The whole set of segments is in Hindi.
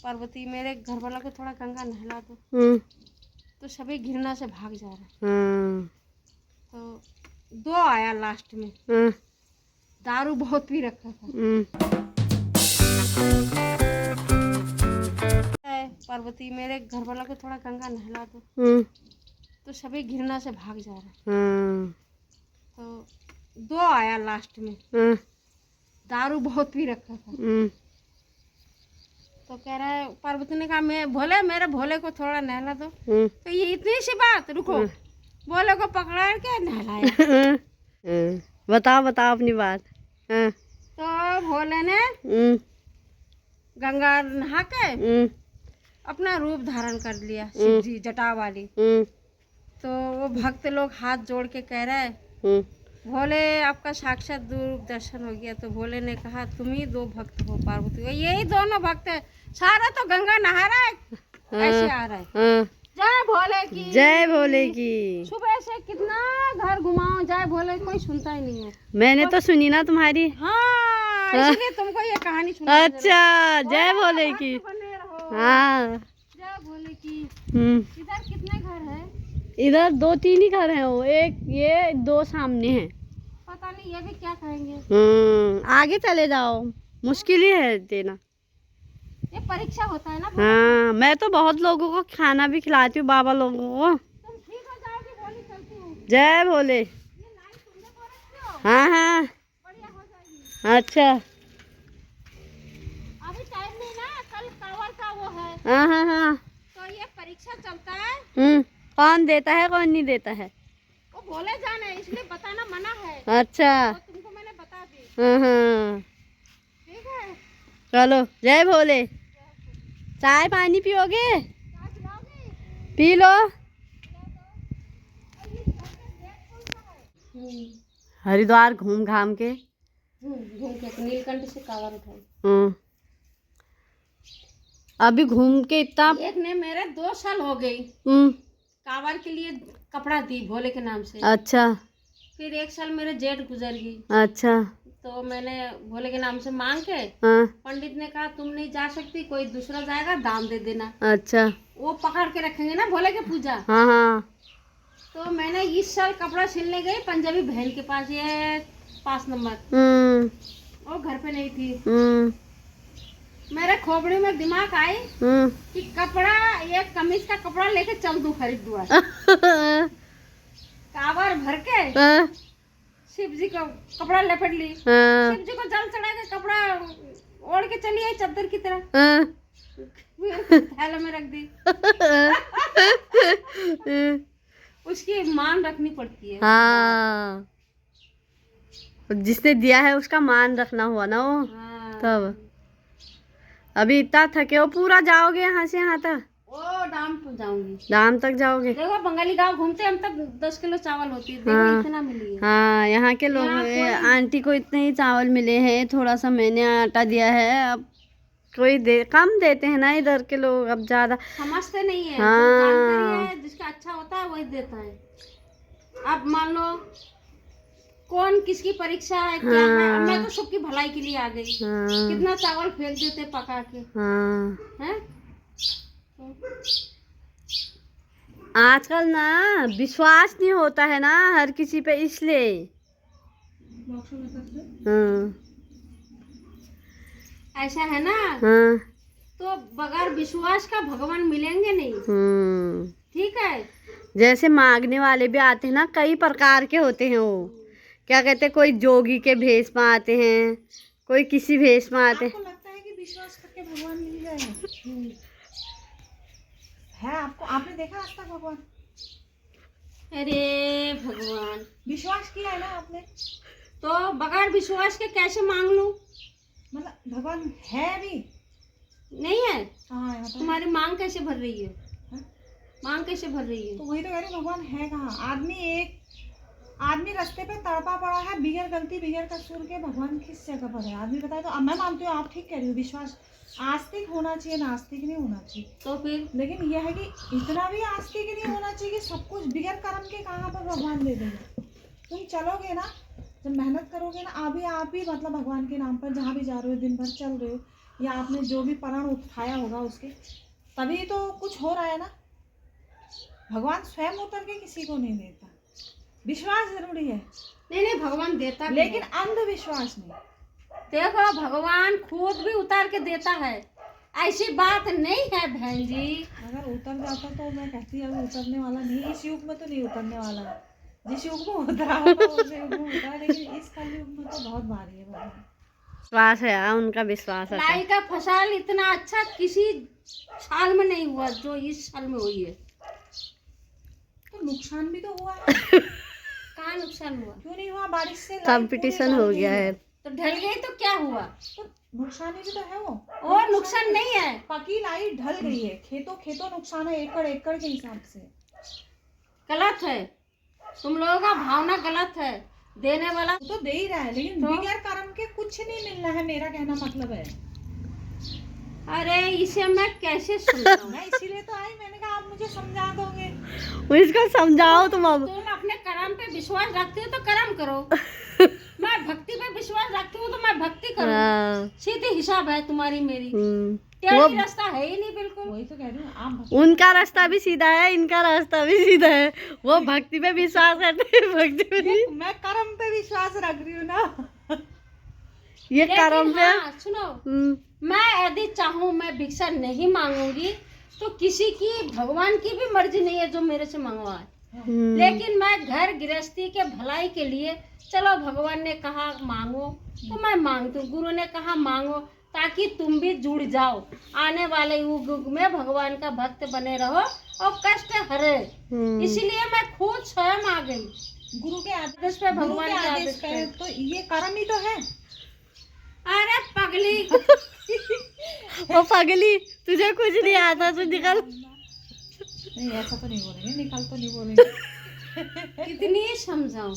पार्वती मेरे घर वालों को थोड़ा गंगा नहला दो। तो सभी घृणा से भाग जा रहे हैं। तो 2 आया लास्ट में। दारू बहुत पी रखा था। पार्वती मेरे घर वालों को थोड़ा गंगा नहला दो। तो सभी घृणा से भाग जा रहे हैं। तो 2 आया लास्ट में। दारू बहुत पी रखा था। तो कह रहा है, पार्वती ने कहा मैं भोले, मेरे भोले को थोड़ा नहला दो। तो ये इतनी सी बात, रुको, भोले को पकड़ा के नहलाया। बताओ अपनी बात। तो भोले ने गंगा नहा के अपना रूप धारण कर लिया, शिव जी जटा वाली। तो वो भक्त लोग हाथ जोड़ के कह रहे हैं, भोले आपका साक्षात रूप दर्शन हो गया। तो भोले ने कहा तुम ही 2 भक्त हो पार्वती। यही दोनों भक्त है, सारा तो गंगा नहा रहा है, ऐसे आ रहा है। जय भोले की, जय भोले की। सुबह से कितना घर घुमाओ, जय भोले कोई सुनता ही नहीं है। मैंने तो सुनी ना तुम्हारी। हाँ, इसलिए तुमको ये कहानी सुना। अच्छा, जय भोले की। हाँ, जय भोले की। इधर कितने घर है? इधर 2-3 ही घर हैं। वो एक ये 2 सामने हैं। पता नहीं ये भी क्या कहेंगे। आगे चले जाओ, मुश्किल ही है देना। ये परीक्षा होता है ना। हाँ, मैं तो बहुत लोगों को खाना भी खिलाती हूँ, बाबा लोगों को। तुम ठीक हो जाओगी, भोली चलती हूँ। जय भोले। ये लाइन तुमने बोल रखी हो? हाँ, बढ़िया हो जाएगी। अच्छा। अभी टाइम नहीं ना, कल कांवड़ का वो है। हाँ। तो ये परीक्षा चलता है। कौन देता है कौन नहीं देता है वो भोले जाने, इसलिए बताना मना है। अच्छा। तो तुमको मैंने बता दी। हाँ, ठीक है, चलो, जय भोले। चाय पानी पियोगे? क्या खिलाओगी? P low. हरिद्वार घूम घाम के घूम के नीलकंठ से कांवड़ उठाई। अभी घूम के इतना। एक ने मेरे 2 साल हो गई कांवड़ के लिए कपड़ा दी भोले के नाम से। अच्छा। फिर 1 साल मेरे जेठ गुजर गई। अच्छा। तो मैंने भोले के नाम से मांग के, पंडित ने कहा तुम नहीं जा सकती, कोई दूसरा जाएगा, दाम दे देना। अच्छा। वो पकड़ के रखेंगे ना भोले के पूजा। हाँ। तो मैंने इस साल कपड़ा सिलने गई पंजाबी बहन के पास, ये 5 नंबर। वो घर पे नहीं थी। मेरे खोपड़ी में दिमाग आई कि कपड़ा, ये कमीज का कपड़ा लेके चल दूं हरिद्वार। कांवड़ भर के शिव जी को कपड़ा लपेट ली। शिव जी को जल चढ़ा के कपड़ा ओढ़ के चली आई चादर की तरह। थैले में रख दी। उसकी मान रखनी पड़ती है। हाँ, जिसने दिया है उसका मान रखना हुआ ना वो। तब अभी इतना थके हो, पूरा जाओगे यहाँ से यहाँ तक? ओ डाम तक जाऊंगी। डाम तक जाओगे? देखो बंगाली गांव घूमते हम तक 10 किलो चावल होती है। देखो इतना मिली है। हाँ, यहाँ के लोग आंटी को इतने ही चावल मिले हैं, थोड़ा सा मैंने आटा दिया है। अब कोई कम देते हैं ना इधर के लोग, अब ज्यादा समझते नहीं है। हाँ। जो जानकारी है, जिसका अच्छा होता है वही देता है। अब मान लो कौन किसकी परीक्षा है, क्या है, अब मैं तो सबकी भलाई के लिए आ गई। कितना चावल फेंक देते पका के। हैं? आजकल ना विश्वास नहीं होता है ना हर किसी पे, इसलिए। ऐसा है ना। तो बगैर विश्वास का भगवान मिलेंगे नहीं। ठीक है। जैसे मांगने वाले भी आते हैं ना, कई प्रकार के होते हैं। वो क्या कहते हैं, कोई जोगी के भेष में आते हैं, कोई किसी भेष में आते हैं। आपको लगता है कि विश्वास करके भगवान मिल जाएगा? है आपको, आपने देखा आज तक भगवान? अरे भगवान, विश्वास किया है ना आपने? तो बगैर विश्वास के कैसे मांग लूं? मतलब भगवान है भी नहीं है। हाँ, तुम्हारी मांग कैसे भर रही है? मांग कैसे भर रही है? तो वही तो कह रही, भगवान है कहाँ? आदमी रास्ते पे तड़पा पड़ा है, बिगड़ गलती बिगड़ कसूर के, भगवान किस जगह पर है आदमी बताए? तो अब मैं मानती हूँ, आप ठीक कह रही हो, विश्वास आस्तिक होना चाहिए, नास्तिक नहीं होना चाहिए। तो फिर लेकिन यह है कि इतना भी आस्तिक नहीं होना चाहिए कि सब कुछ बिगड़ कर्म के कहाँ पर भगवान दे देंगे। तुम चलोगे ना, जब मेहनत करोगे ना, आप ही मतलब भगवान के नाम पर जहाँ भी जा रहे हो, दिन भर चल रहे हो, या आपने जो भी प्रण उठाया होगा उसके, तभी तो कुछ हो रहा है ना। भगवान स्वयं उतर के किसी को नहीं देता, विश्वास जरूरी है, नहीं भगवान देता भी लेकिन है। अंधविश्वास नहीं। देखो भगवान खुद भी उतार के देता है, ऐसी बात नहीं है बहन जी। अगर उतर जाता तो मैं कहती अभी उतरने वाला नहीं, इस युग में तो नहीं उतरने वाला है। जिस युग में उतरा होगा उस युग में उतरा, लेकिन इस कलयुग में तो बहुत भारी है भगवान। विश्वास है, उनका विश्वास है। लाई का फसल इतना अच्छा किसी साल में नहीं हुआ जो इस साल में हुई है। तो नुकसान भी तो हुआ है। कहाँ नुकसान हुआ? क्यों नहीं हुआ? बारिश से कंपटीशन हो गया है। तो ढल गई तो क्या हुआ? तो नुकसान ही भी तो है वो। और नुकसान नहीं है, पकी लाई ढल गई है, खेतों खेतों नुकसान है, एकड़ एकड़ के हिसाब से। गलत है, तुम लोगों का भावना गलत है। देने वाला वो तो दे ही रहा है, लेकिन तो? बगैर कर्म के कुछ नहीं मिलना है, मेरा कहना मतलब है। अरे इसे मैं कैसे समझाऊं? मैं इसीलिए तो आई, मैंने कहा आप मुझे समझा दोगे। इसको समझाओ तुम अब। तुम अपने कर्म पे विश्वास रखते हो तो कर्म करो। मैं भक्ति पे विश्वास रखती हूँ तो मैं भक्ति करूँ। हाँ। सीधी हिसाब है तुम्हारी मेरी, वो टेढ़ी रास्ता है ही नहीं बिल्कुल। वही तो कह रही हूँ, आप उनका रास्ता भी सीधा है, इनका रास्ता भी सीधा है। वो भक्ति पे विश्वास करते हैं, भक्ति पे नहीं। मैं कर्म पे विश्वास रख रही हूँ ना। ये कर्म पे। हाँ, सुनो, मैं यदि चाहूँ मैं भिक्षा नहीं मांगूंगी तो किसी की, भगवान की भी मर्जी नहीं है जो मेरे से मंगवाए। लेकिन मैं घर गृहस्थी के भलाई के लिए, चलो भगवान ने कहा मांगो तो मैं मांगती हूँ, गुरु ने कहा मांगो, ताकि तुम भी जुड़ जाओ, आने वाले युग में भगवान का भक्त बने रहो और कष्ट हरे। इसलिए मैं खुद स्वयं आ गई गुरु के आदेश पे, भगवान के आदेश पे। तो ये कर्म ही तो है। अरे पगली, ओ पगली, तुझे कुछ नहीं आता, तू निकल। नहीं ऐसा तो नहीं बोलेंगे, निकल तो नहीं बोलेंगे। कितनी समझाऊं?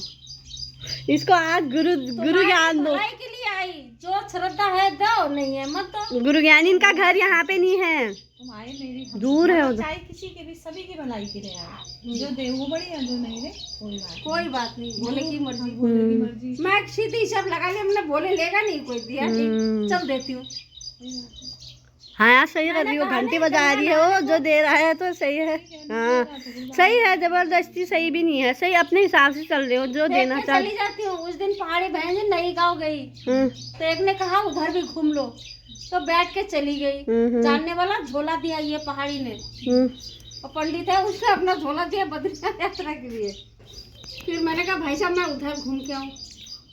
इसको आज गुरु ज्ञान दो। भलाई के लिए आई, जो श्रद्धा है दो, नहीं है मत दो। गुरु ज्ञान, इनका घर यहाँ पे नहीं है, तुम आए मेरी दूर है उधर। चाहे किसी के भी, सभी की भलाई के लिए आए। जो दे वो बड़ी है, जो नहीं दे कोई बात नहीं, भोले की मर्जी। भोले की मर्जी। मैं सीधी हिसाब लगा लिया, हमने बोले लेगा नहीं कोई दिया, ठीक चल देती हूँ। हाँ यार सही कर रही हो, घंटी बजा रही है वो, जो दे रहा है तो सही है। हाँ सही है, जबरदस्ती सही भी नहीं है, सही अपने हिसाब से चल रहे हो, जो देना चली जाती हूँ। उस दिन पहाड़ी बहन जी नई गाँव गई तो एक ने कहा उधर भी घूम लो, तो बैठ के चली गई। जानने वाला झोला दिया ये पहाड़ी ने, और पंडित है उसने अपना झोला दिया बद्रीनाथ यात्रा के लिए। फिर मैंने कहा भाई साहब मैं उधर घूम के आऊँ,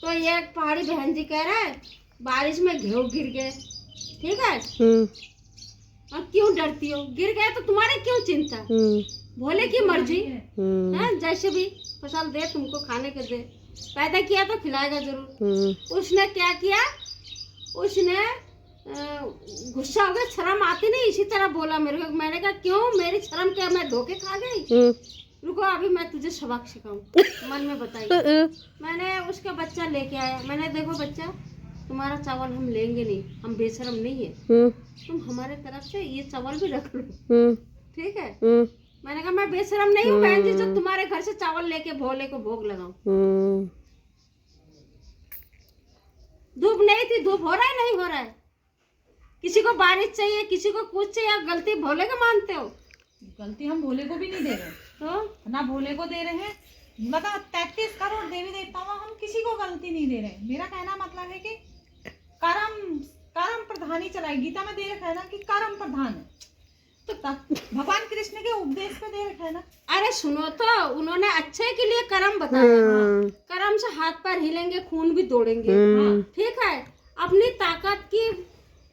तो ये एक पहाड़ी बहन जी कह रहा है बारिश में गेहूँ गिर गए, ठीक है, और क्यों डरती हो, गिर गए तो तुम्हारे क्यों चिंता, भोले की मर्जी है, जैसे भी फसल दे तुमको खाने के दे, पैदा किया तो खिलाएगा जरूर। उसने क्या किया, उसने गुस्सा हो गया, शर्म आती नहीं, इसी तरह बोला मेरे को। मैंने कहा क्यों, मेरी शर्म क्या, मैं धोखे खा गई? रुको अभी मैं तुझे सबक सिखाऊं, मन में बताइए। मैंने उसका बच्चा लेके आया, मैंने देखो बच्चा तुम्हारा चावल हम लेंगे नहीं, हम बेशरम नहीं है, तुम हमारे तरफ से ये चावल भी रख लो, ठीक है। मैंने कहा मैं बेशरम नहीं हूँ बहन जी जो तुम्हारे घर से चावल लेके भोले को भोग लगाऊं। धूप नहीं थी, धूप हो रहा है नहीं हो रहा है, किसी को बारिश चाहिए, किसी को कुछ चाहिए, आप गलती भोले को मानते हो। गलती हम भोले को भी नहीं दे रहे, तो ना भोले को दे रहे हैं, मतलब 33 करोड़ देवी देवताओं हम किसी को गलती नहीं दे रहे। मेरा कहना मतलब है कि कर्म प्रधान ही चलाए। गीता में दे रखा है ना कि कर्म प्रधान है, तो भगवान कृष्ण के उपदेश पे दे रखा है ना। अरे सुनो तो, उन्होंने अच्छे के लिए कर्म बताया, कर्म से हाथ पैर हिलेंगे, खून भी दौड़ेंगे, ठीक है। अपनी ताकत की,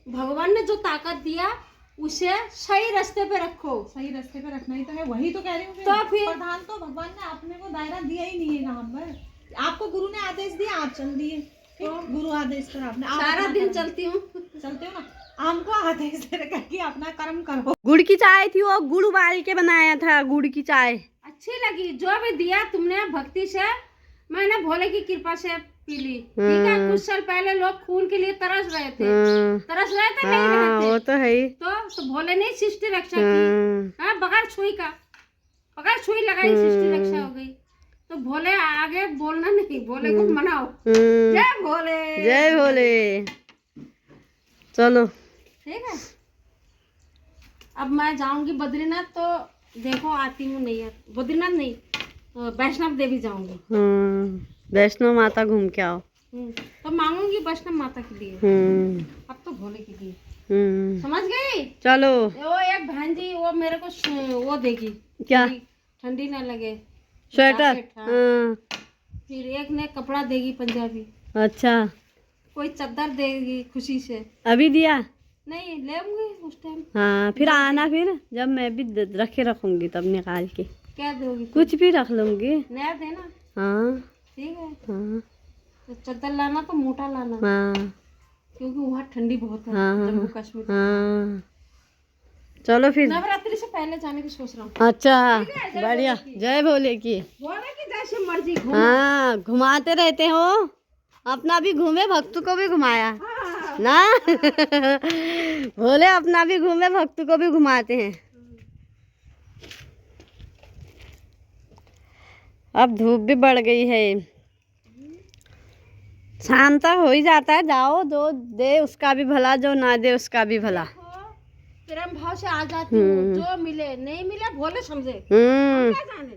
भगवान ने जो ताकत दिया उसे सही रास्ते पे रखो। सही रास्ते पे रखना ही तो है, वही तो कह रही हूँ। तो फिर प्रधान तो भगवान ने अपने को दायरा दिया ही नहीं है कहाँ पर। आपको गुरु ने आदेश दिया, आप चल दिए, तो गुरु आदेश पर आपने सारा दिन चलती हूँ, चलते हो ना। हमको आदेश दे रखा कि अपना कर्म करो। गुड़ की चाय थी, वो गुड़ उबाल के बनाया था, गुड़ की चाय अच्छी लगी। जो भी दिया तुमने भक्ति से, मैंने भोले की कृपा से पी ली, ठीक है। कुछ साल पहले लोग खून के लिए तरस रहे थे, नहीं रहे थे, वो तो है ही। तो भोले ने सृष्टि रक्षा की, बगैर छुई का, बगैर छुई लगाई सृष्टि रक्षा हो गई। तो भोले आगे बोलना नहीं, भोले को मनाओ। जय भोले, जय भोले। चलो। ठीक है। अब मैं जाऊंगी बद्रीनाथ, तो देखो आती हूँ नहीं आती, बद्रीनाथ नहीं वैष्णव देवी जाऊंगी। वैष्णो माता घूम के आओ। तो मांगूंगी वैष्णव माता के लिए, अब तो भोले के लिए। समझ गई? चलो। वो एक बहन जी वो मेरे को वो देगी, क्या? ठंडी ना लगे, स्वेटर। जैकेट, हाँ। फिर एक ने कपड़ा देगी पंजाबी। अच्छा। कोई चादर देगी खुशी से। अभी दिया? नहीं, लेंगे उस टाइम। हाँ, फिर आना, फिर जब मैं भी रखे रखूंगी तब निकाल के। क्या दोगी? कुछ भी रख लूंगी। नया देना। हाँ ठीक है। हाँ तो चादर लाना तो मोटा लाना। हाँ क्योंकि वहाँ ठंडी बहुत है, हाँ जम्मू कश्मीर। हाँ। चलो फिर। नवरात्रि से पहले जाने की सोच रहा हूँ। अच्छा, बढ़िया। जय भोले की। बोले कि जैसे मर्जी घूमो। हाँ, घुमाते रहते हो, अपना भी घूमे, भक्त को भी घुमाया ना। भोले अपना भी घूमे, भक्त को भी घुमाते हैं। अब धूप भी बढ़ गई है, शाम तक हो ही जाता है। जाओ, जो दे उसका भी भला, जो ना दे उसका भी भला। प्रेम भाव से आ जाती हूँ, जो मिले नहीं मिले भोले समझे। क्या जाने।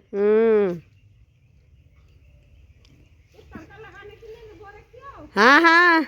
हाँ हाँ।